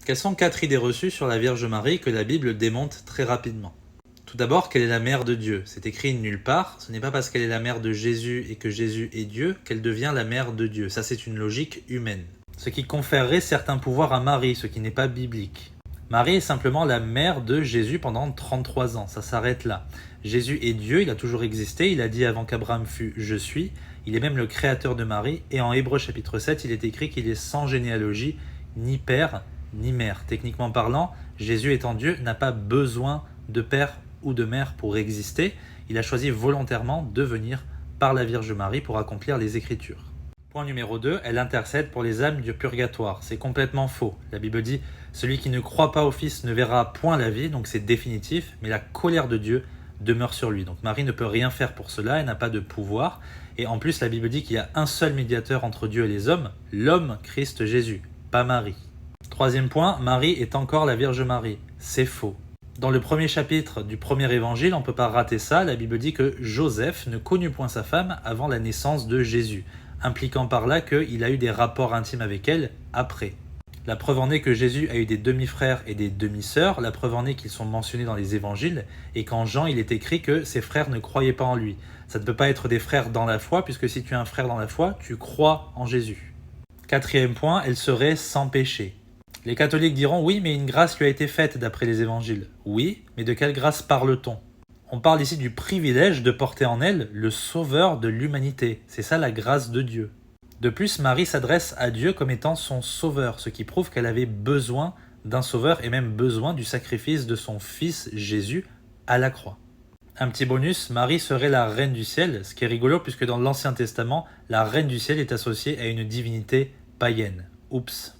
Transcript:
Quelles sont 4 idées reçues sur la Vierge Marie que la Bible démonte très rapidement? Tout d'abord, qu'elle est la mère de Dieu. C'est écrit nulle part. Ce n'est pas parce qu'elle est la mère de Jésus et que Jésus est Dieu qu'elle devient la mère de Dieu. Ça, c'est une logique humaine. Ce qui conférerait certains pouvoirs à Marie, ce qui n'est pas biblique. Marie est simplement la mère de Jésus pendant 33 ans. Ça s'arrête là. Jésus est Dieu, il a toujours existé. Il a dit avant qu'Abraham fût « Je suis ». Il est même le créateur de Marie. Et en Hébreux chapitre 7, il est écrit qu'il est sans généalogie, ni père, ni mère. Techniquement parlant, Jésus étant Dieu n'a pas besoin de père ou de mère pour exister. Il a choisi volontairement de venir par la Vierge Marie pour accomplir les Écritures. Point numéro 2, elle intercède pour les âmes du purgatoire. C'est complètement faux. La Bible dit « Celui qui ne croit pas au Fils ne verra point la vie », donc c'est définitif, mais la colère de Dieu demeure sur lui. Donc Marie ne peut rien faire pour cela, elle n'a pas de pouvoir. Et en plus, la Bible dit qu'il y a un seul médiateur entre Dieu et les hommes, l'homme Christ Jésus, pas Marie. Troisième point, Marie est encore la Vierge Marie. C'est faux. Dans le premier chapitre du premier évangile, on ne peut pas rater ça, la Bible dit que Joseph ne connut point sa femme avant la naissance de Jésus, impliquant par là qu'il a eu des rapports intimes avec elle après. La preuve en est que Jésus a eu des demi-frères et des demi-sœurs, la preuve en est qu'ils sont mentionnés dans les évangiles, et qu'en Jean, il est écrit que ses frères ne croyaient pas en lui. Ça ne peut pas être des frères dans la foi, puisque si tu es un frère dans la foi, tu crois en Jésus. Quatrième point, elle serait sans péché. Les catholiques diront « Oui, mais une grâce lui a été faite d'après les évangiles ». Oui, mais de quelle grâce parle-t-on? On parle ici du privilège de porter en elle le sauveur de l'humanité. C'est ça la grâce de Dieu. De plus, Marie s'adresse à Dieu comme étant son sauveur, ce qui prouve qu'elle avait besoin d'un sauveur et même besoin du sacrifice de son fils Jésus à la croix. Un petit bonus, Marie serait la reine du ciel, ce qui est rigolo puisque dans l'Ancien Testament, la reine du ciel est associée à une divinité païenne. Oups.